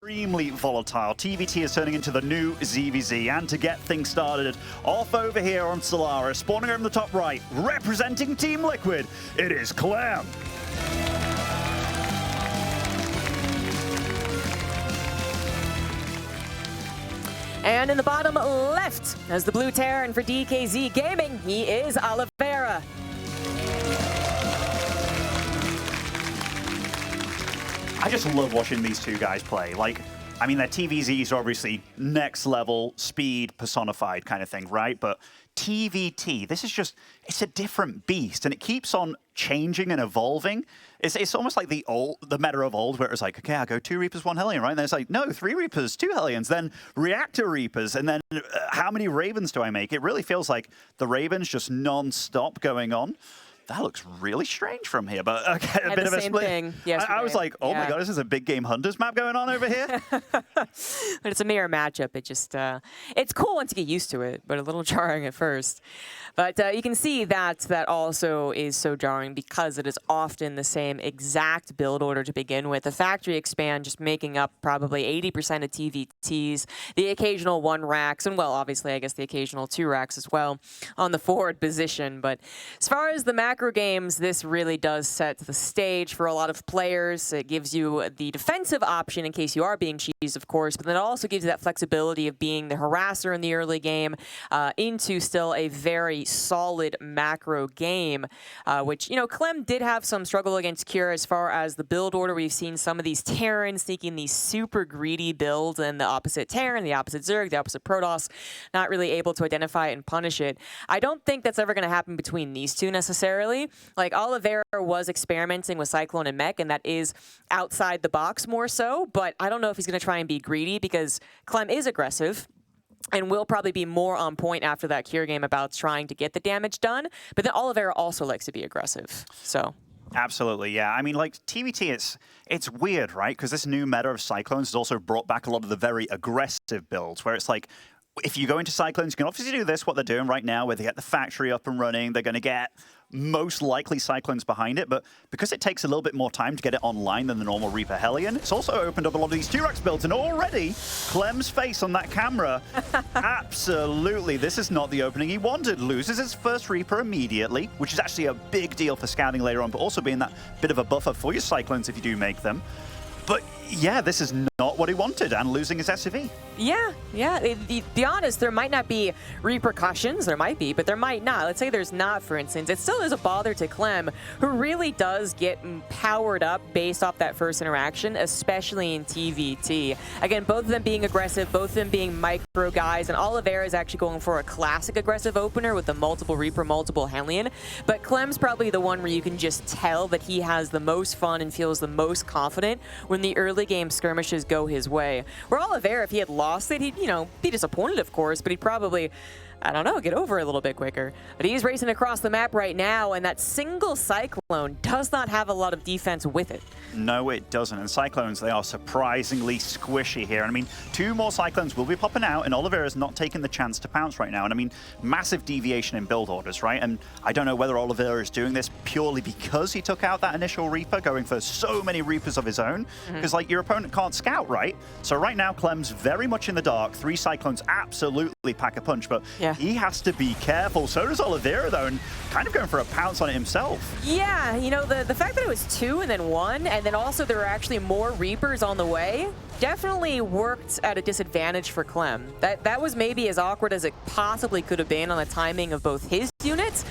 extremely volatile. TVT is turning into the new ZVZ, and to get things started off over here on Solaris, spawning over in the top right, representing Team Liquid, it is Clem. And in the bottom left, as the blue Terran for DKZ Gaming, he is Oliveira. I just love watching these two guys play. Like, I mean, their TVZs are obviously next level, speed personified kind of thing, right? But TVT, this is just, it's a different beast, and it keeps on changing and evolving. It's almost like the meta of old, where it was like, okay, I'll go 2 Reapers, 1 Hellion, right? And then it's like, no, 3 Reapers, 2 Hellions, then Reactor Reapers, and then how many Ravens do I make? It really feels like the Ravens just non-stop going on. That looks really strange from here, but okay, a bit of a split. I was like, oh my god, this is a big game Hunters map going on over here. But it's a mirror matchup. It just, it's cool once you get used to it, but a little jarring at first. But you can see that also is so jarring because it is often the same exact build order to begin with. The factory expand just making up probably 80% of TVTs, the occasional 1 racks, and well, obviously, I guess the occasional 2 racks as well on the forward position. But as far as the macro games, this really does set the stage for a lot of players. It gives you the defensive option in case you are being cheesed, of course, but then it also gives you that flexibility of being the harasser in the early game into still a very solid macro game, which, you know, Clem did have some struggle against Cure as far as the build order. We've seen some of these Terrans sneaking these super greedy builds, and the opposite Terran, the opposite Zerg, the opposite Protoss, not really able to identify it and punish it. I don't think that's ever going to happen between these two necessarily. Like, Oliveira was experimenting with Cyclone and Mech, and that is outside the box more so, but I don't know if he's going to try and be greedy because Clem is aggressive and will probably be more on point after that Cure game about trying to get the damage done, but then Oliveira also likes to be aggressive, so... Absolutely, yeah. I mean, like, TVT, it's weird, right? Because this new meta of Cyclones has also brought back a lot of the very aggressive builds, where it's like, if you go into Cyclones, you can obviously do this, what they're doing right now, where they get the factory up and running. They're going to get most likely Cyclones behind it, but because it takes a little bit more time to get it online than the normal Reaper Hellion, it's also opened up a lot of these 2-racks builds, and already Clem's face on that camera, absolutely, this is not the opening he wanted. Loses his first Reaper immediately, which is actually a big deal for scouting later on, but also being that bit of a buffer for your Cyclones if you do make them. But yeah, this is not what he wanted, and losing his SCV. Yeah. Be honest, there might not be repercussions. There might be, but there might not. Let's say there's not, for instance. It still is a bother to Clem, who really does get powered up based off that first interaction, especially in TVT. Again, both of them being aggressive, both of them being micro guys, and Oliveira is actually going for a classic aggressive opener with the multiple Reaper, multiple Hellion. But Clem's probably the one where you can just tell that he has the most fun and feels the most confident when the early game skirmishes go his way. Where Oliveira, if he had lost it, he'd, you know, be disappointed, of course, but he'd probably, I don't know, get over it a little bit quicker. But he's racing across the map right now, and that single Cyclone does not have a lot of defense with it. No, it doesn't. And Cyclones, they are surprisingly squishy here. And I mean, 2 more Cyclones will be popping out, and Oliveira's not taking the chance to pounce right now. And I mean, massive deviation in build orders, right? And I don't know whether Oliveira is doing this purely because he took out that initial Reaper, going for so many Reapers of his own, because like, your opponent can't scout, right? So right now, Clem's very much in the dark. 3 Cyclones absolutely pack a punch, but yeah, he has to be careful. So does Oliveira, though, and kind of going for a pounce on it himself. Yeah, you know, the fact that it was 2 and then 1, and then also there were actually more Reapers on the way, definitely worked at a disadvantage for Clem. That was maybe as awkward as it possibly could have been on the timing of both his units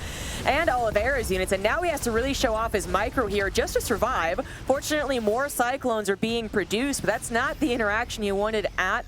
and Oliveira's units, and now he has to really show off his micro here just to survive. Fortunately, more Cyclones are being produced, but that's not the interaction you wanted at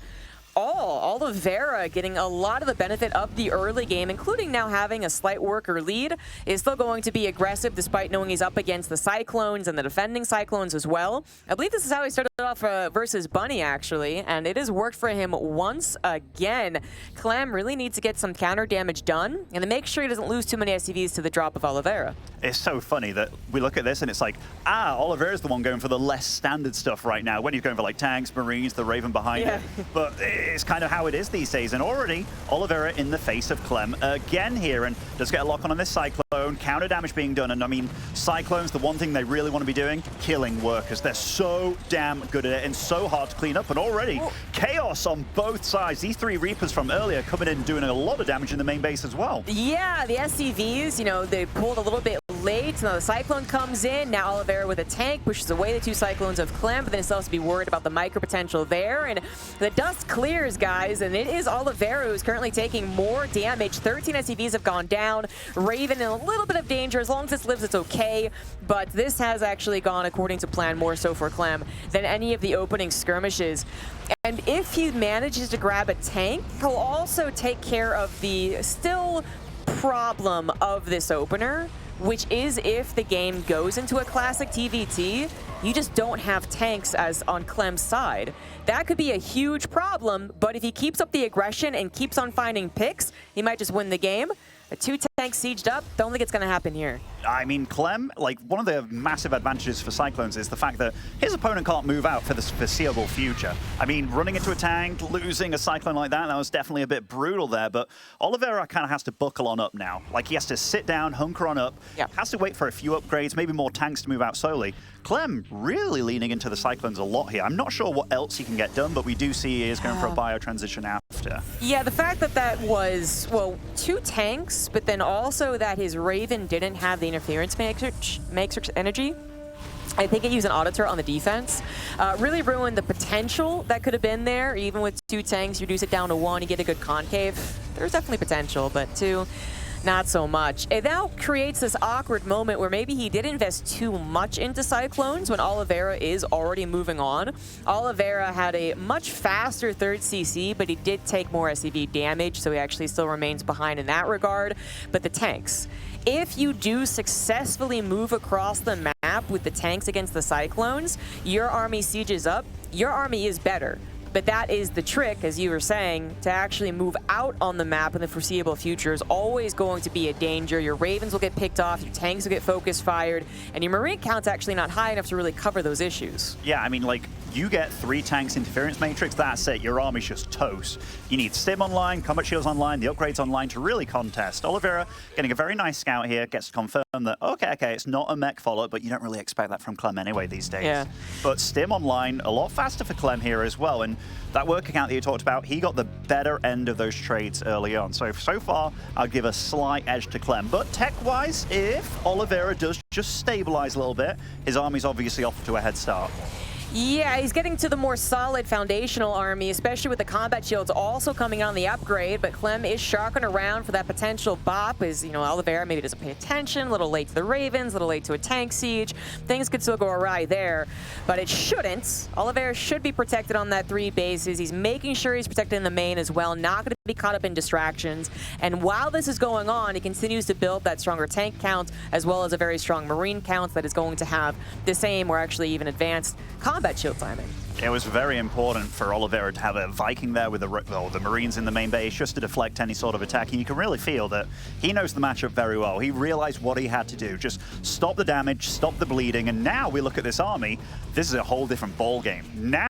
all. Oliveira getting a lot of the benefit of the early game, including now having a slight worker lead, is still going to be aggressive despite knowing he's up against the Cyclones and the defending Cyclones as well. I believe this is how he started off versus Bunny, actually, and it has worked for him once again. Clem really needs to get some counter damage done and to make sure he doesn't lose too many SCVs to the drop of Oliveira. It's so funny that we look at this and it's like, Oliveira's the one going for the less standard stuff right now, when he's going for like tanks, Marines, the Raven behind it. But it's kind of how it is these days, and already Oliveira in the face of Clem again here, and does get a lock on this Cyclone. alone, counter damage being done, and I mean, Cyclones, the one thing they really want to be doing, killing workers. They're so damn good at it and so hard to clean up, and already chaos on both sides. These 3 Reapers from earlier coming in doing a lot of damage in the main base as well. Yeah, the SCVs, you know, they pulled a little bit late. Now the Cyclone comes in. Now Oliveira with a tank pushes away the 2 Cyclones of Clem, but then still has to be worried about the micro potential there. And the dust clears, guys, and it is Oliveira who's currently taking more damage. 13 SCVs have gone down. Raven in a little bit of danger. As long as this lives, it's okay. But this has actually gone according to plan, more so for Clem than any of the opening skirmishes. And if he manages to grab a tank, he'll also take care of the still problem of this opener, which is if the game goes into a classic TVT, you just don't have tanks as on Clem's side. That could be a huge problem, but if he keeps up the aggression and keeps on finding picks, he might just win the game. A 2 tanks sieged up, don't think it's going to happen here. I mean, Clem, like, one of the massive advantages for Cyclones is the fact that his opponent can't move out for the foreseeable future. I mean, running into a tank, losing a Cyclone like that was definitely a bit brutal there, but Oliveira kind of has to buckle on up now. Like, he has to sit down, hunker on up, has to wait for a few upgrades, maybe more tanks to move out slowly. Clem really leaning into the Cyclones a lot here. I'm not sure what else he can get done, but we do see he is going for a bio transition after. Yeah, the fact that that was, well, 2 tanks, but then also that his Raven didn't have the interference matrix energy. I think it used an auditor on the defense. Really ruined the potential that could have been there. Even with 2 tanks, you reduce it down to 1, you get a good concave. There's definitely potential, but 2, not so much. It now creates this awkward moment where maybe he did invest too much into Cyclones when Oliveira is already moving on. Oliveira had a much faster 3rd CC, but he did take more SCV damage, so he actually still remains behind in that regard. But the tanks, if you do successfully move across the map with the tanks against the Cyclones, your army sieges up, your army is better. But that is the trick, as you were saying, to actually move out on the map in the foreseeable future is always going to be a danger. Your Ravens will get picked off, your tanks will get focus fired, and your Marine count's actually not high enough to really cover those issues. Yeah, I mean, like, you get 3 tanks interference matrix, that's it. Your army's just toast. You need Stim online, combat shields online, the upgrades online to really contest. Oliveira getting a very nice scout here, gets to confirm that, okay, it's not a mech follow, but you don't really expect that from Clem anyway these days. Yeah. But Stim online, a lot faster for Clem here as well. And that work account that you talked about, he got the better end of those trades early on. So far, I'll give a slight edge to Clem. But tech-wise, if Oliveira does just stabilize a little bit, his army's obviously off to a head start. Yeah, he's getting to the more solid foundational army, especially with the combat shields also coming on the upgrade, but Clem is sharking around for that potential bop as, you know, Oliveira maybe doesn't pay attention, a little late to the Ravens, a little late to a tank siege. Things could still go awry there, but it shouldn't. Oliveira should be protected on that 3 bases. He's making sure he's protected in the main as well, not going to be caught up in distractions. And while this is going on, he continues to build that stronger tank count as well as a very strong Marine count that is going to have the same or actually even advanced combat shield timing. It was very important for Oliveira to have a Viking there with the Marines in the main base just to deflect any sort of attack. And you can really feel that he knows the matchup very well. He realized what he had to do. Just stop the damage, stop the bleeding. And now we look at this army. This is a whole different ball game. Now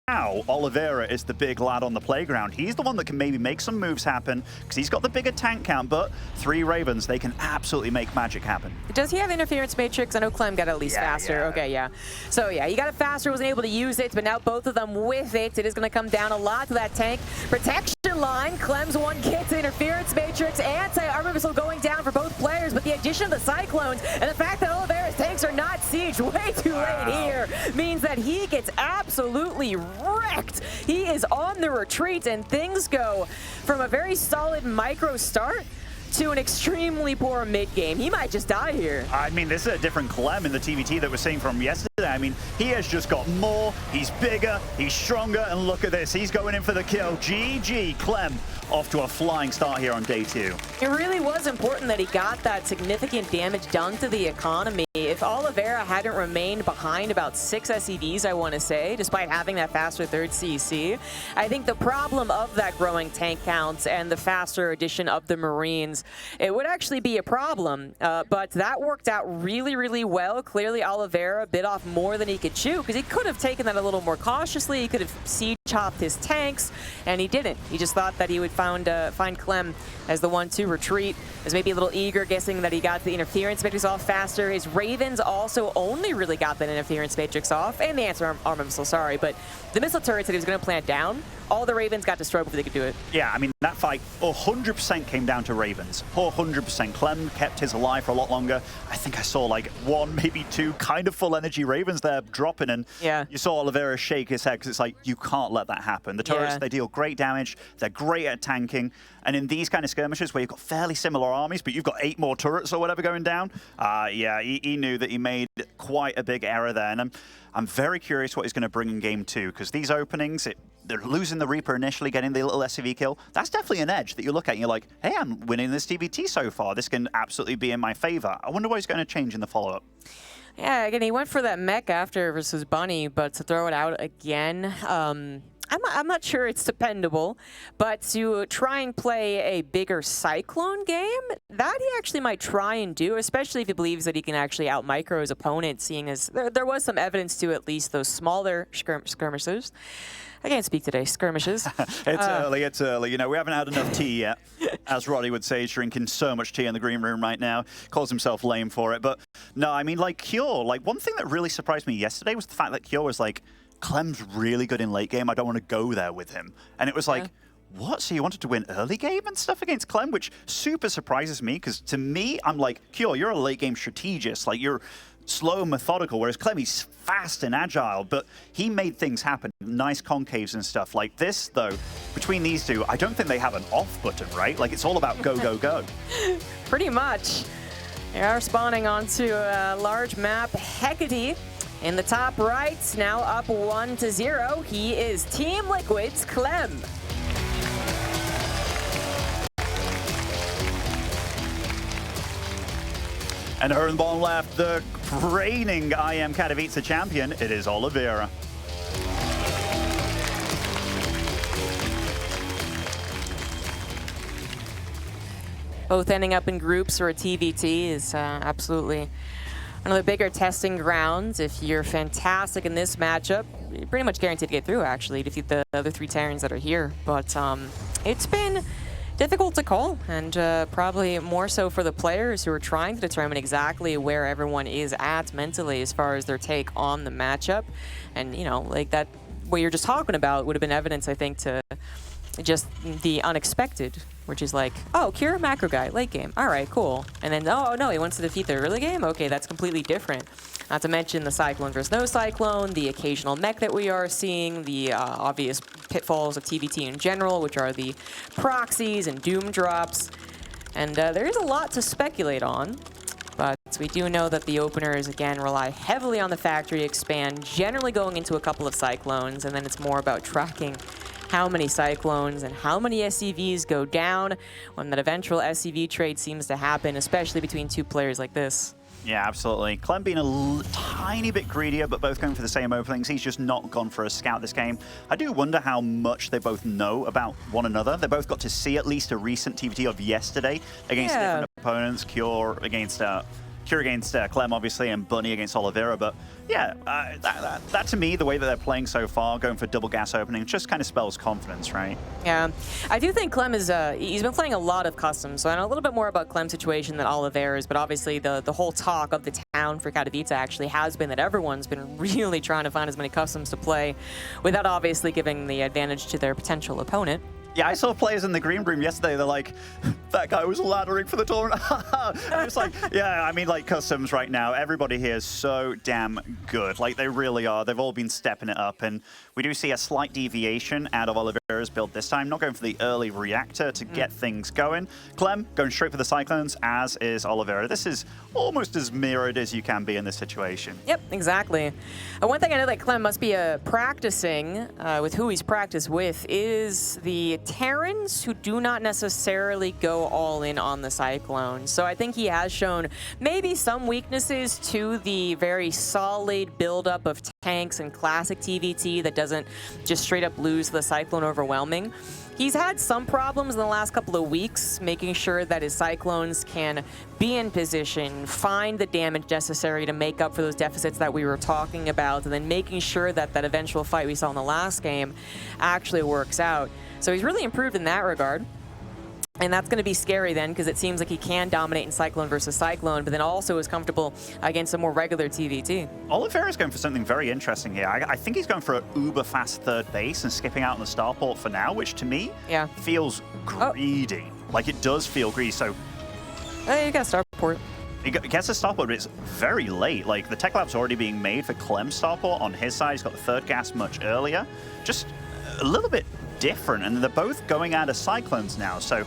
Oliveira is the big lad on the playground. He's the one that can maybe make some moves happen because he's got the bigger tank count. But 3 Ravens, they can absolutely make magic happen. Does he have interference matrix? I know Clem got it at least faster. Yeah. Okay, yeah. So yeah, he got it faster, wasn't able to use it, but now both of them with it. It is going to come down a lot to that tank protection line. Clem's 1 gets interference matrix, anti-armor missile going down for both players, but the addition of the Cyclones and the fact that Oliveira's tanks are not sieged way too late here means that he gets absolutely wrecked. He is on the retreat, and things go from a very solid micro start to an extremely poor mid-game. He might just die here. I mean, this is a different Clem in the TVT that we're seeing from yesterday. I mean, he has just got more, he's bigger, he's stronger, and look at this. He's going in for the kill. GG, Clem off to a flying start here on day 2. It really was important that he got that significant damage done to the economy. If Oliveira hadn't remained behind about 6 SCVs, I want to say, despite having that faster 3rd CC, I think the problem of that growing tank count and the faster addition of the Marines, it would actually be a problem. But that worked out really, really well. Clearly, Oliveira bit off more than he could chew because he could have taken that a little more cautiously. He could have sieged chopped his tanks, and he didn't. He just thought that he would find Clem as the one to retreat. Was maybe a little eager, guessing that he got the interference matrix off faster. His Ravens also only really got that interference matrix off, and the anti-armor missile, sorry, but the missile turrets that he was going to plant down, all the Ravens got destroyed before they could do it. Yeah, I mean, that fight 100% came down to Ravens. 100%. Clem kept his alive for a lot longer. I think I saw like 1, maybe 2 kind of full energy Ravens there dropping, and you saw Oliveira shake his head because it's like, you can't let that happen. The turrets, they deal great damage. They're great at tanking. And in these kind of skirmishes where you've got fairly similar armies, but you've got 8 more turrets or whatever going down, yeah, he knew that he made quite a big error there. And I'm very curious what he's going to bring in game 2, because these openings, they're losing the Reaper initially, getting the little SCV kill. That's definitely an edge that you look at and you're like, hey, I'm winning this TVT so far. This can absolutely be in my favor. I wonder what he's going to change in the follow-up. Yeah, again, he went for that mech after versus Bunny, but to throw it out again, I'm not sure it's dependable, but to try and play a bigger Cyclone game, that he actually might try and do, especially if he believes that he can actually out-micro his opponent, seeing as there was some evidence to at least those smaller skirmishes. I can't speak today, skirmishes. It's early. You know, we haven't had enough tea yet. As Roddy would say, he's drinking so much tea in the green room right now. Calls himself lame for it. But no, I mean, like, Cure, like, one thing that really surprised me yesterday was the fact that Cure was like, Clem's really good in late game. I don't want to go there with him. And it was like, what? So you wanted to win early game and stuff against Clem, which super surprises me, because to me, I'm like, Cure, you're a late game strategist. Like, you're slow and methodical, whereas Clem, he's fast and agile, but he made things happen. Nice concaves and stuff. Like this, though, between these two, I don't think they have an off button, right? Like, it's all about go, go, go. Pretty much. They are spawning onto a large map. Hecate in the top right, now up 1-0. He is Team Liquid's Clem. And her in the bottom left, the reigning IEM Katowice champion, it is Oliveira. Both ending up in groups or a TVT is absolutely one of the bigger testing grounds. If you're fantastic in this matchup, you're pretty much guaranteed to get through, actually, to defeat the other 3 Terrans that are here. But it's been difficult to call, and probably more so for the players who are trying to determine exactly where everyone is at mentally as far as their take on the matchup. And, you know, like that, what you're just talking about would have been evidence, I think, to just the unexpected, which is like, oh, Cure, macro guy, late game. All right, cool. And then, oh, no, he wants to defeat the early game? Okay, that's completely different. Not to mention the Cyclone versus no Cyclone, the occasional mech that we are seeing, the obvious pitfalls of TVT in general, which are the proxies and doom drops. And there is a lot to speculate on, but we do know that the openers, again, rely heavily on the factory expand, generally going into a couple of Cyclones, and then it's more about tracking how many Cyclones and how many SCVs go down when that eventual SCV trade seems to happen, especially between 2 players like this. Yeah, absolutely. Clem being a tiny bit greedier, but both going for the same openings. He's just not gone for a scout this game. I do wonder how much they both know about one another. They both got to see at least a recent TVT of yesterday against different opponents. Cure against Clem, obviously, and Bunny against Oliveira. But yeah, that to me, the way that they're playing so far, going for double gas opening, just kind of spells confidence, right? Yeah, I do think Clem is, he's been playing a lot of customs, so I know a little bit more about Clem's situation than Oliveira's, but obviously the whole talk of the town for Katowice actually has been that everyone's been really trying to find as many customs to play without obviously giving the advantage to their potential opponent. Yeah, I saw players in the green room yesterday. They're like, that guy was laddering for the tournament. And it's like, yeah, I mean, like customs right now, everybody here is so damn good. Like, they really are. They've all been stepping it up. And we do see a slight deviation out of Oliveira's build this time. Not going for the early reactor to get things going. Clem going straight for the Cyclones, as is Oliveira. This is almost as mirrored as you can be in this situation. Yep, exactly. One thing I know that Clem must be practicing with who he's practiced with is the Terrans who do not necessarily go all in on the Cyclones. So I think he has shown maybe some weaknesses to the very solid buildup of tanks in classic TVT that doesn't just straight up lose the Cyclone overwhelming. He's had some problems in the last couple of weeks, making sure that his Cyclones can be in position, find the damage necessary to make up for those deficits that we were talking about, and then making sure that that eventual fight we saw in the last game actually works out. So he's really improved in that regard. And that's going to be scary then, because it seems like he can dominate in Cyclone versus Cyclone, but then also is comfortable against a more regular TVT. Oliveira's going for something very interesting here. I think he's going for an uber-fast third base and skipping out on the starport for now, which to me feels greedy. Like, it does feel greedy, so... You got a starport. He gets a starport, but it's very late. Like, the tech lab's already being made for Clem's starport on his side. He's got the third gas much earlier. Just a little bit different, and they're both going out of Cyclones now, so...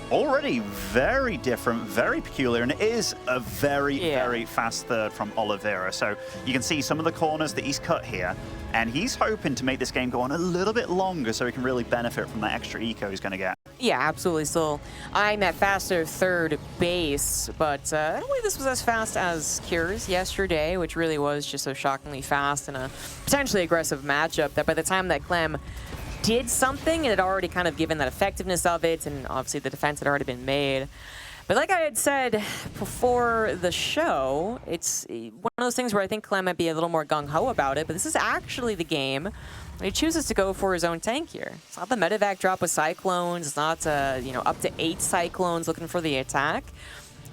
Already very different, very peculiar, and it is a very, very fast third from Oliveira. So you can see some of the corners that he's cut here, and he's hoping to make this game go on a little bit longer so he can really benefit from that extra eco he's going to get. Yeah, absolutely. Still eyeing that faster third base, but I don't believe this was as fast as Cures yesterday, which really was just so shockingly fast and a potentially aggressive matchup that by the time that Clem did something, it had already kind of given that effectiveness of it, and obviously the defense had already been made. But like I had said before the show, it's one of those things where I think Clem might be a little more gung-ho about it, but this is actually the game when he chooses to go for his own tank here. It's not the medevac drop with Cyclones, it's not up to 8 Cyclones looking for the attack.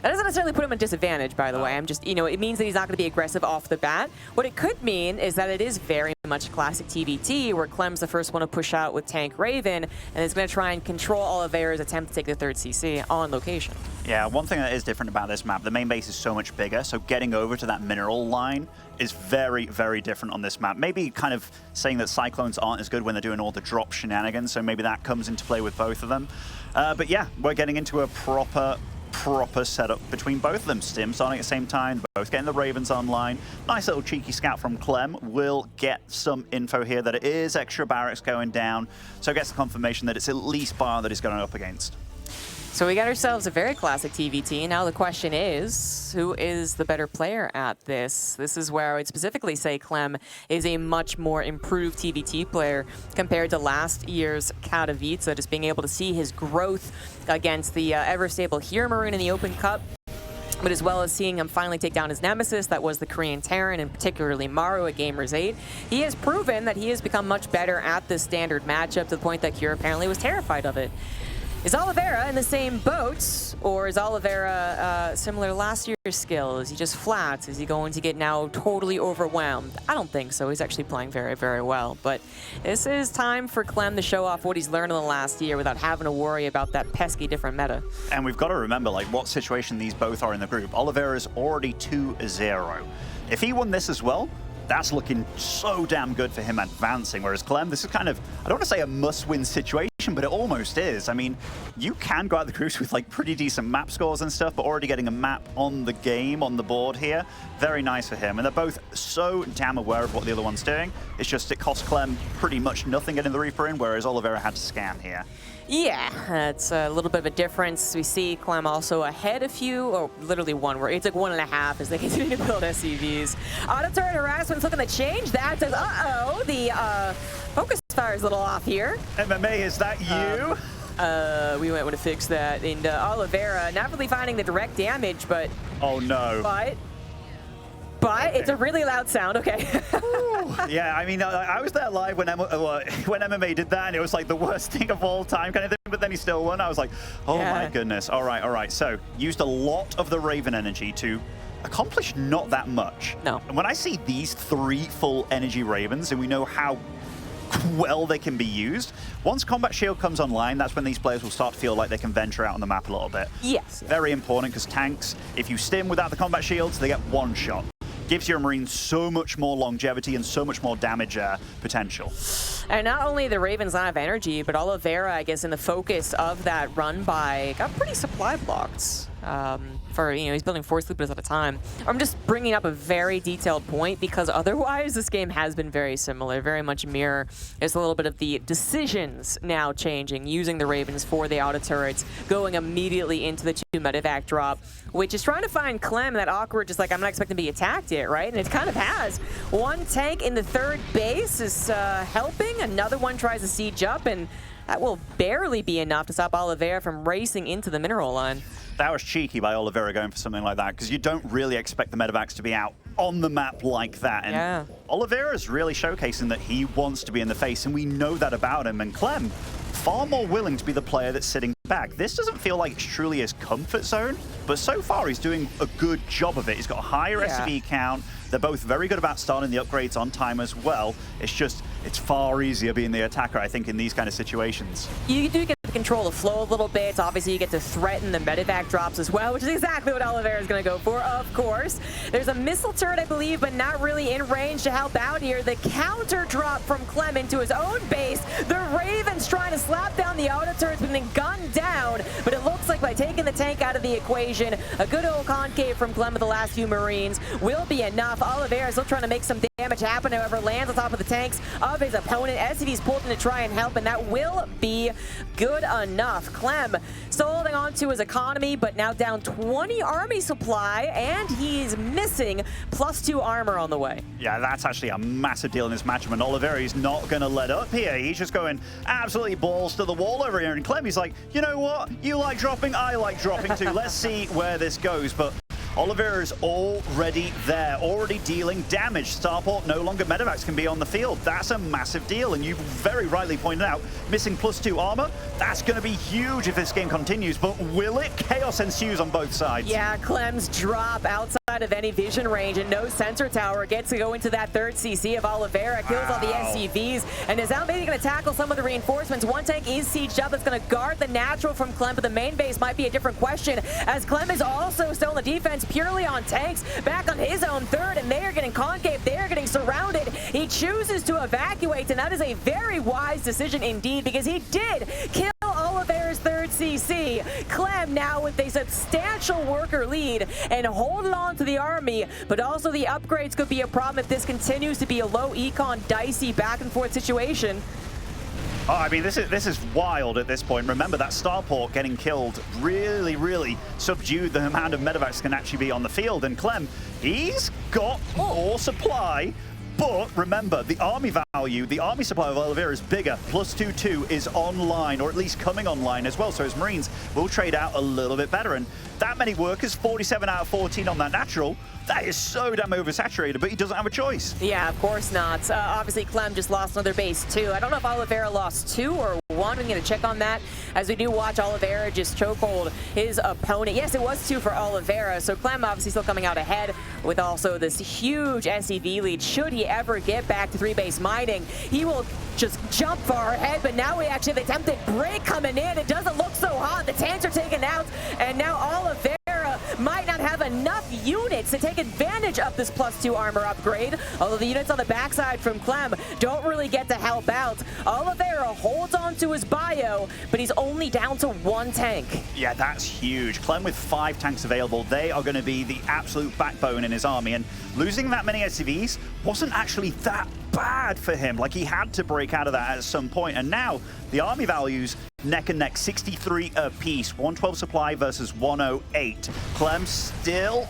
That doesn't necessarily put him at a disadvantage, by the way. I'm just, it means that he's not going to be aggressive off the bat. What it could mean is that it is very much classic TVT, where Clem's the first one to push out with Tank Raven, and is going to try and control Oliveira's attempt to take the third CC on location. Yeah, one thing that is different about this map, the main base is so much bigger, so getting over to that mineral line is very, very different on this map. Maybe kind of saying that Cyclones aren't as good when they're doing all the drop shenanigans, so maybe that comes into play with both of them. But yeah, we're getting into a proper setup between both of them. Stim starting at the same time, both getting the Ravens online. Nice little cheeky scout from Clem. We'll get some info here that it is extra barracks going down, so gets the confirmation that it's at least Bar that he's going up against. So we got ourselves a very classic TVT. Now the question is, who is the better player at this? This is where I would specifically say Clem is a much more improved TVT player compared to last year's Katowice, just being able to see his growth against the ever-stable Hero Marine in the Open Cup, but as well as seeing him finally take down his nemesis, that was the Korean Terran, and particularly Maru at Gamers 8. He has proven that he has become much better at the standard matchup to the point that Kira apparently was terrified of it. Is Oliveira in the same boat, or is Oliveira similar to last year's skill? Is he just flat? Is he going to get now totally overwhelmed? I don't think so. He's actually playing very, very well. But this is time for Clem to show off what he's learned in the last year without having to worry about that pesky different meta. And we've got to remember like what situation these both are in the group. Oliveira's already 2-0. If he won this as well, that's looking so damn good for him advancing, whereas Clem, this is kind of, I don't want to say a must-win situation, but it almost is. I mean, you can go out the groups with like pretty decent map scores and stuff, but already getting a map on the game, on the board here, very nice for him. And they're both so damn aware of what the other one's doing. It's just it cost Clem pretty much nothing getting the Reaper in, whereas Oliveira had to scan here. Yeah, it's a little bit of a difference. We see Clem also ahead a few, or literally one, where it's like 1.5 as they continue to build SCVs. Auto turret harassment's looking to change that. Says, uh-oh, the focus fire's a little off here. MMA, is that you? We might want to fix that. And Oliveira not really finding the direct damage, but... Oh, no. But it's a really loud sound, okay. Yeah, I mean, I was there live when MMA did that, and it was like the worst thing of all time kind of thing, but then he still won. I was like, oh my goodness. All right. So, used a lot of the Raven energy to accomplish not that much. No. And when I see these 3 full energy Ravens, and we know how well they can be used, once Combat Shield comes online, that's when these players will start to feel like they can venture out on the map a little bit. Yes. Very important, because tanks, if you stim without the Combat Shields, they get one shot. Gives your Marine so much more longevity and so much more damage potential. And not only the Ravens not have energy, but Oliveira, I guess, in the focus of that run by, got pretty supply blocked. for, he's building 4 sleepers at a time. I'm just bringing up a very detailed point because otherwise this game has been very similar, very much mirror. There's a little bit of the decisions now changing, using the Ravens for the auto turrets, going immediately into the 2 medevac drop, which is trying to find Clem that awkward, just like I'm not expecting to be attacked yet, right? And it kind of has. 1 tank in the 3rd base is helping. Another one tries to siege up, and that will barely be enough to stop Oliveira from racing into the mineral line. That was cheeky by Oliveira going for something like that, because you don't really expect the medevacs to be out on the map like that. And yeah. Oliveira's really showcasing that he wants to be in the face, and we know that about him. And Clem, far more willing to be the player that's sitting back. This doesn't feel like it's truly his comfort zone, but so far he's doing a good job of it. He's got a higher SCV count. They're both very good about starting the upgrades on time as well. It's just, it's far easier being the attacker, I think, in these kind of situations. You do get to control the flow a little bit. Obviously, you get to threaten the medevac drops as well, which is exactly what Oliveira is going to go for, of course. There's a missile turret, I believe, but not really in range to help out here. The counter drop from Clem into his own base. The Ravens trying to slap down the auto turrets, but then gunned down. But it looks like by taking the tank out of the equation, a good old concave from Clem with the last few Marines will be enough. Oliveira is still trying to make some damage happen, however, lands on top of the tanks of his opponent. SCV's pulled in to try and help, and that will be good enough. Clem still holding on to his economy, but now down 20 army supply, and he's missing +2 armor on the way. Yeah, that's actually a massive deal in this matchup, and Oliveira is not going to let up here. He's just going absolutely balls to the wall over here, and Clem, he's like, you know what? You like dropping, I like dropping too. Let's see where this goes. But Oliveira is already there, already dealing damage. Starport no longer medevacs can be on the field. That's a massive deal, and you very rightly pointed out, missing +2 armor, that's going to be huge if this game continues, but will it? Chaos ensues on both sides. Yeah, Clem's drop outside of any vision range and no sensor tower gets to go into that 3rd CC of Oliveira, kills all the SCVs, and is now maybe going to tackle some of the reinforcements. 1 tank is sieged up that's going to guard the natural from Clem, but the main base might be a different question, as Clem is also still in the defense purely on tanks, back on his own 3rd, and they are getting concave, they are getting surrounded. He chooses to evacuate, and that is a very wise decision indeed, because he did kill Oliveira's 3rd CC. Clem now with a substantial worker lead and holding on to the army, but also the upgrades could be a problem if this continues to be a low econ, dicey back and forth situation. Oh, I mean, this is wild at this point. Remember that starport getting killed really subdued the amount of medevacs can actually be on the field. And Clem, he's got more supply. But remember, the army value, the army supply of Oliveira is bigger. +2/2 is online, or at least coming online as well. So his Marines will trade out a little bit better. And that many workers, 47 out of 14 on that natural, that is so damn oversaturated, but he doesn't have a choice. Yeah, of course not. Obviously, Clem just lost another base, too. I don't know if Oliveira lost 2 or 1. I'm going to check on that as we do watch Oliveira just chokehold his opponent. Yes, it was 2 for Oliveira, so Clem obviously still coming out ahead with also this huge SCV lead. Should he ever get back to 3-base mining, he will just jump far ahead, but now we actually have the attempted break coming in. It doesn't look so hot. The tanks are taken out, and now Oliveira might not have enough units to take advantage of this +2 armor upgrade, although the units on the backside from Clem don't really get to help out. Oliveira holds on to his bio, but he's only down to 1 tank. Yeah, that's huge. Clem with 5 tanks available, they are going to be the absolute backbone in his army, and losing that many SCVs wasn't actually that bad for him. Like, he had to break out of that at some point, and now the army values neck and neck, 63 apiece, 112 supply versus 108. Clem still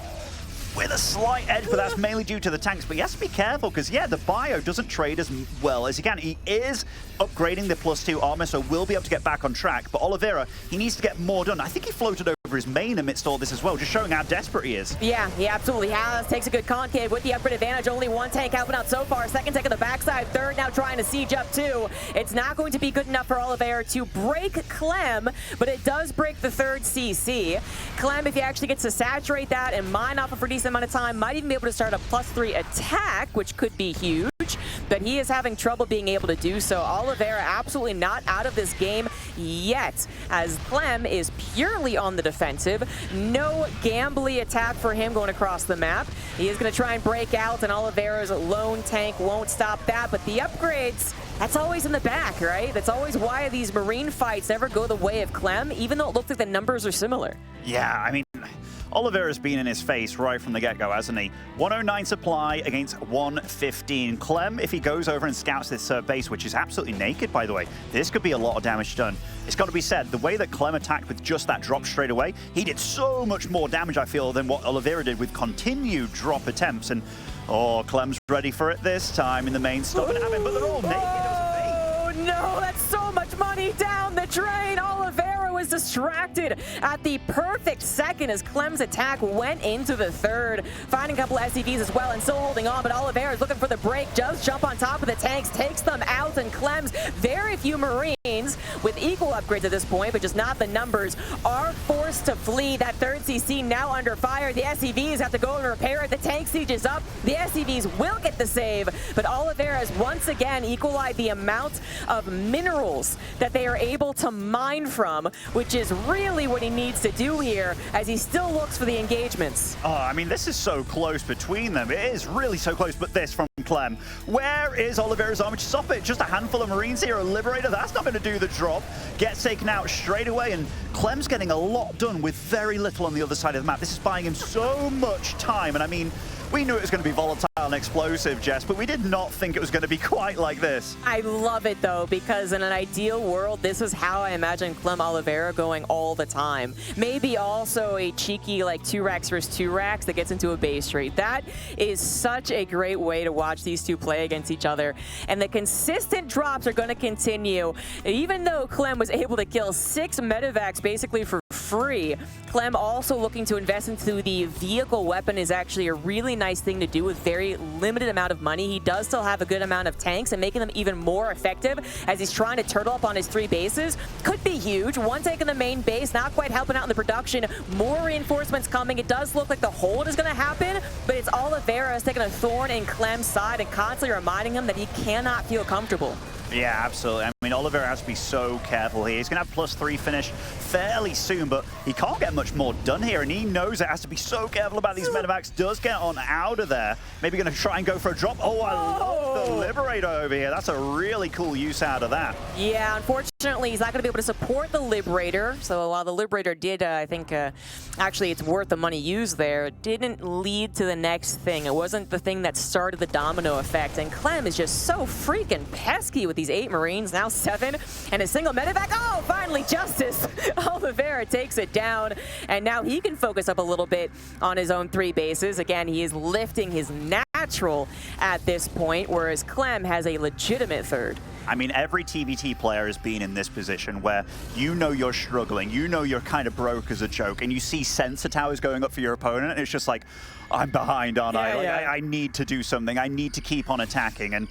with a slight edge, but that's mainly due to the tanks. But he has to be careful because, yeah, the bio doesn't trade as well as he can. He is upgrading the +2 armor, so will be able to get back on track. But Oliveira, he needs to get more done. I think he floated over his main amidst all this as well, just showing how desperate he is. Yeah, he absolutely has. Takes a good concave with the upgrade advantage. Only 1 tank helping out so far. 2nd tank on the backside. 3rd now trying to siege up too. It's not going to be good enough for Oliveira to break Clem, but it does break the 3rd CC. Clem, if he actually gets to saturate that and mine off for a decent amount of time, might even be able to start a +3 attack, which could be huge, but he is having trouble being able to do so. Oliveira absolutely not out of this game yet, as Clem is purely on the defensive. No gambly attack for him going across the map. He is going to try and break out, and Oliveira's lone tank won't stop that, but the upgrades, that's always in the back, right? That's always why these Marine fights never go the way of Clem, even though it looks like the numbers are similar. Yeah, I mean, Oliveira's been in his face right from the get-go, hasn't he? 109 supply against 115. Clem, if he goes over and scouts this third base, which is absolutely naked, by the way, this could be a lot of damage done. It's got to be said, the way that Clem attacked with just that drop straight away, he did so much more damage, I feel, than what Oliveira did with continued drop attempts. And, oh, Clem's ready for it this time in the main stop and having, but they're all naked. Oh, no, that's so much money down the drain. Oliveira was distracted at the perfect second as Clem's attack went into the third, finding a couple of SCVs as well and still holding on, but Oliveira is looking for the break, does jump on top of the tanks, takes them out, and Clem's very few Marines with equal upgrades at this point, but just not the numbers, are forced to flee. That third CC now under fire. The SCVs have to go and repair it. The tank siege is up. The SCVs will get the save, but Oliveira has once again equalized the amount of minerals that they are able to mine from, which is really what he needs to do here as he still looks for the engagements. Oh, I mean, this is so close between them. It is really so close, but this from Clem. Where is Oliveira's army to stop it? Just a handful of Marines here, a Liberator. That's not going to do the drop. Gets taken out straight away, and Clem's getting a lot done with very little on the other side of the map. This is buying him so much time, and I mean, we knew it was going to be volatile and explosive, Jess, but we did not think it was going to be quite like this. I love it, though, because in an ideal world, this is how I imagine Clem Oliveira going all the time. Maybe also a cheeky, like, 2 racks versus 2 racks that gets into a base trade. That is such a great way to watch these two play against each other. And the consistent drops are going to continue. Even though Clem was able to kill 6 medevacs basically for free, Clem also looking to invest into the vehicle weapon is actually a really nice thing to do with very limited amount of money. He does still have a good amount of tanks, and making them even more effective as he's trying to turtle up on his 3 bases could be huge. 1 tank in the main base, not quite helping out in the production. More reinforcements coming. It does look like the hold is going to happen, but it's Oliveira taking a thorn in Clem's side and constantly reminding him that he cannot feel comfortable. Yeah, absolutely. I mean, Oliveira has to be so careful here. He's going to have +3 finish fairly soon, but he can't get much more done here, and he knows it has to be so careful about these medevacs. Does get on out of there. Maybe going to try and go for a drop. Oh, I love the Liberator over here. That's a really cool use out of that. Yeah, unfortunately, he's not going to be able to support the Liberator. So while the Liberator did, I think, actually it's worth the money used there, it didn't lead to the next thing. It wasn't the thing that started the domino effect, and Clem is just so freaking pesky with these 8 Marines, now 7, and a single medevac. Oh, finally, justice. Oliveira takes it down, and now he can focus up a little bit on his own 3 bases. Again, he is lifting his natural at this point, whereas Clem has a legitimate third. I mean, every TVT player has been in this position where you know you're struggling, you know you're kind of broke as a joke, and you see sensor towers going up for your opponent, and it's just like, I'm behind, aren't I? Like, I need to do something. I need to keep on attacking. And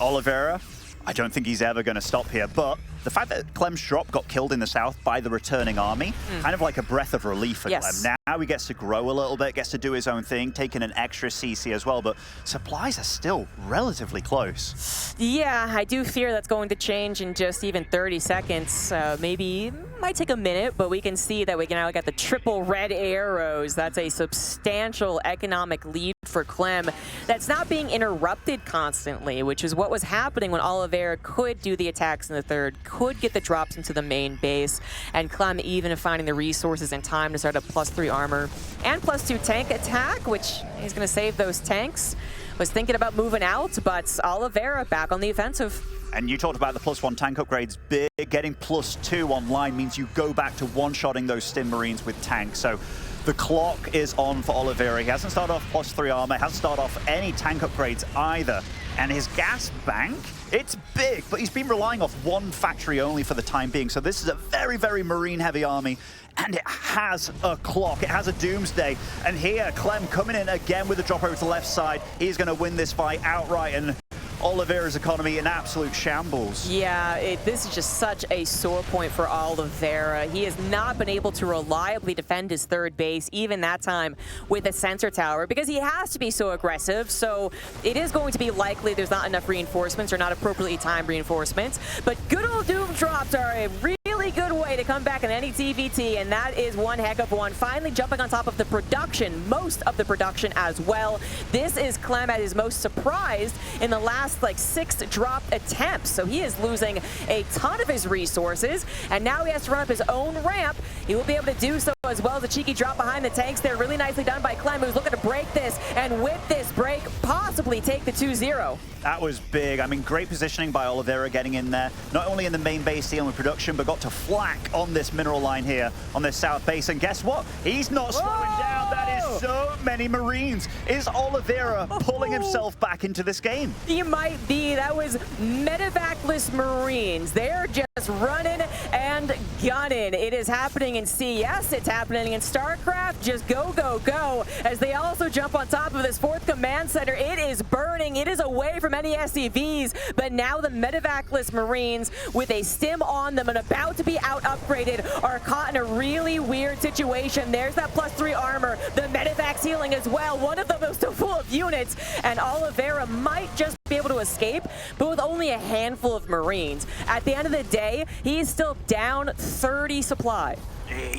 Oliveira, I don't think he's ever going to stop here, but the fact that Clem's drop got killed in the south by the returning army, kind of like a breath of relief for Clem. Now he gets to grow a little bit, gets to do his own thing, taking an extra CC as well, but supplies are still relatively close. Yeah, I do fear that's going to change in just even 30 seconds. Maybe might take a minute, but we can see that we can now get the triple red arrows. That's a substantial economic lead for Clem that's not being interrupted constantly, which is what was happening when Oliveira could do the attacks in the third, could get the drops into the main base, and Clem even finding the resources and time to start a +3 armor and +2 tank attack, which he's going to save those tanks. Was thinking about moving out, but Oliveira back on the offensive. And you talked about the +1 tank upgrades. Big, getting +2 online means you go back to one-shotting those Stim Marines with tanks. So the clock is on for Oliveira. He hasn't started off +3 armor, hasn't started off any tank upgrades either. And his gas bank, it's big, but he's been relying off 1 factory only for the time being. So this is a very, very Marine-heavy army, and it has a clock. It has a doomsday. And here, Clem coming in again with a drop over to the left side. He's going to win this fight outright, and Oliveira's economy in absolute shambles. Yeah, this is just such a sore point for Oliveira. He has not been able to reliably defend his third base, even that time with a sensor tower, because he has to be so aggressive. So it is going to be likely there's not enough reinforcements or not appropriately timed reinforcements. But good old Doom drops are a really really good way to come back in any TVT, and that is one heck of one. Finally jumping on top of the production, most of the production as well. This is Clem at his most surprised in the last like 6 dropped attempts. So he is losing a ton of his resources, and now he has to run up his own ramp. He will be able to do so as well as a cheeky drop behind the tanks there. Really nicely done by Clem, who's looking to break this, and with this break, possibly take the 2-0. That was big. I mean, great positioning by Oliveira getting in there. Not only in the main base dealing with production, but got to flak on this mineral line here on this south base. And guess what? He's not slowing down. That is so many Marines. Is Oliveira pulling himself back into this game? He might be. That was medevacless Marines. They're just running and gunning. It is happening in CS. It's happening in StarCraft. Just go, go, go. As they also jump on top of this 4th command center. It is burning. It is away from any SCVs, but now the medevacless Marines with a stim on them and about to be out upgraded are caught in a really weird situation. There's that +3 armor, the medevac's healing as well. One of them is still full of units, and Oliveira might just be able to escape, but with only a handful of Marines. At the end of the day, he is still down 30 supply.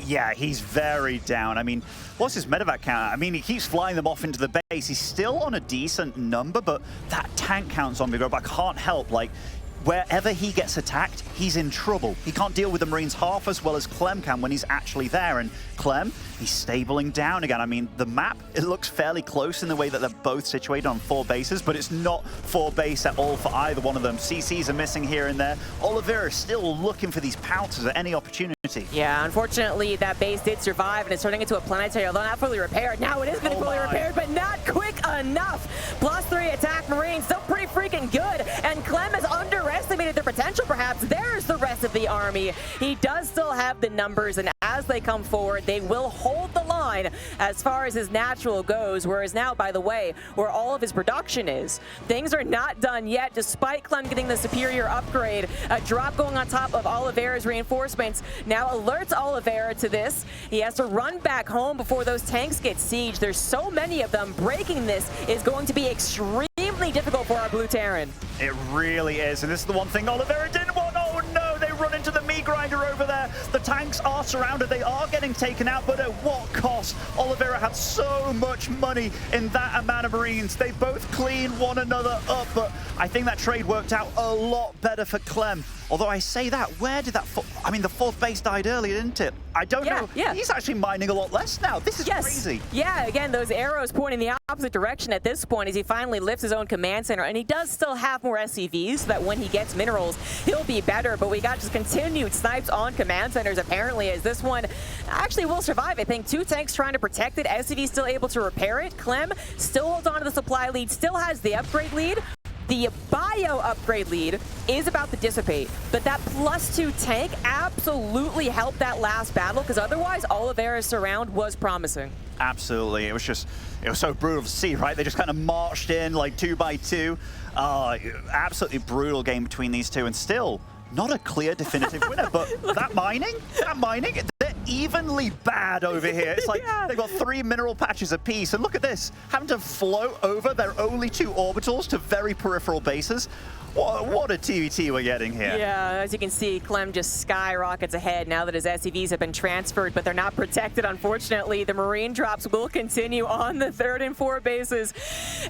Yeah, he's very down. I mean, what's his medevac count? I mean, he keeps flying them off into the base. He's still on a decent number, but that tank count's on me, but I can't help. Like, wherever he gets attacked, he's in trouble. He can't deal with the Marines half as well as Clem can when he's actually there. And Clem, he's stabling down again. I mean, the map, it looks fairly close in the way that they're both situated on 4 bases, but it's not 4 base at all for either one of them. CCs are missing here and there. Oliveira is still looking for these pounces at any opportunity. Yeah, unfortunately, that base did survive, and it's turning into a planetary, although not fully repaired. Now it is going to be fully repaired, but not quick enough. +3 attack Marines, still pretty freaking good, and Clem has underestimated their potential, perhaps. There's the rest of the army. He does still have the numbers, and as they come forward, they will hold the line as far as his natural goes, whereas now, by the way, where all of his production is, things are not done yet, despite Clem getting the superior upgrade. A drop going on top of Oliveira's reinforcements now alerts Oliveira to this. He has to run back home before those tanks get sieged. There's so many of them. Breaking this is going to be extremely difficult for our Blue Terran. It really is, and this is the one thing Oliveira didn't want. Oh no, they run into the meat grinder over there. The tanks are surrounded. They are getting taken out, but at what cost? Oliveira had so much money in that amount of Marines. They both clean one another up, but I think that trade worked out a lot better for Clem. Although I say that, where did that... I mean, the 4th base died earlier, didn't it? I don't know. Yeah. He's actually mining a lot less now. This is crazy. Yeah, again, those arrows pointing the opposite direction at this point as he finally lifts his own command center. And he does still have more SCVs so that when he gets minerals, he'll be better. But we got just continued snipes on command centers, apparently, as this one actually will survive. I think 2 tanks trying to protect it. SCV still able to repair it. Clem still holds on to the supply lead, still has the upgrade lead. The bio upgrade lead is about to dissipate, but that +2 tank absolutely helped that last battle, because otherwise Oliveira's surround was promising. Absolutely. It was so brutal to see, right? They just kind of marched in like 2 by 2. Absolutely brutal game between these two, and still not a clear definitive winner, but that mining, they're evenly bad over here. It's like they've got 3 mineral patches apiece, and look at this, having to float over their only 2 orbitals to very peripheral bases. What a TVT we're getting here. Yeah, as you can see, Clem just skyrockets ahead now that his SCVs have been transferred, but they're not protected, unfortunately. The Marine drops will continue on the 3rd and 4th bases,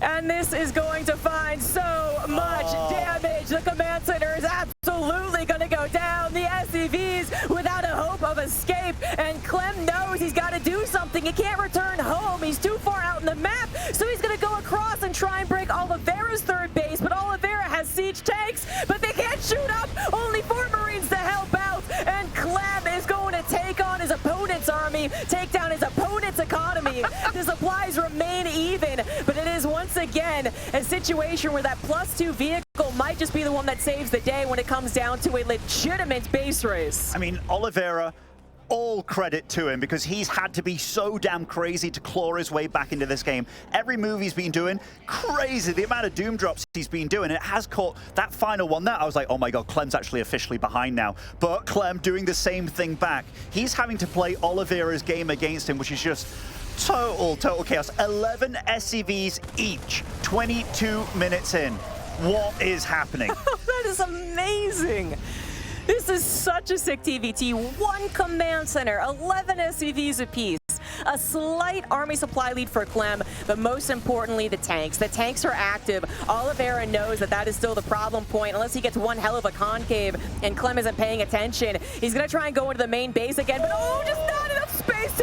and this is going to find so much damage. The command center is absolutely going to go down. The SCVs without a hope of escape, and Clem knows he's got to do something. He can't return home. He's too far out in the map, so he's going to go across and try and break Oliveira's 3rd base, but Oliveira has siege tanks, but they can't shoot up. Only 4 Marines to help out, and Clem is going to take on his opponent's army, take down his opponent's economy. The supplies remain even, but it is once again a situation where that +2 vehicle might just be the one that saves the day when it comes down to a legitimate base race. I mean, Oliveira, all credit to him, because he's had to be so damn crazy to claw his way back into this game. Every move he's been doing, crazy. The amount of doom drops he's been doing, it has caught that final one there. I was like, oh my god, Clem's actually officially behind now. But Clem doing the same thing back. He's having to play Oliveira's game against him, which is just total chaos. 11 SCVs each, 22 minutes in. What is happening? That is amazing. This is such a sick TVT. 1 command center, 11 SCVs apiece. A slight army supply lead for Clem, but most importantly, the tanks. The tanks are active. Oliveira knows that that is still the problem point, unless he gets one hell of a concave, and Clem isn't paying attention. He's going to try and go into the main base again, but oh, just not enough space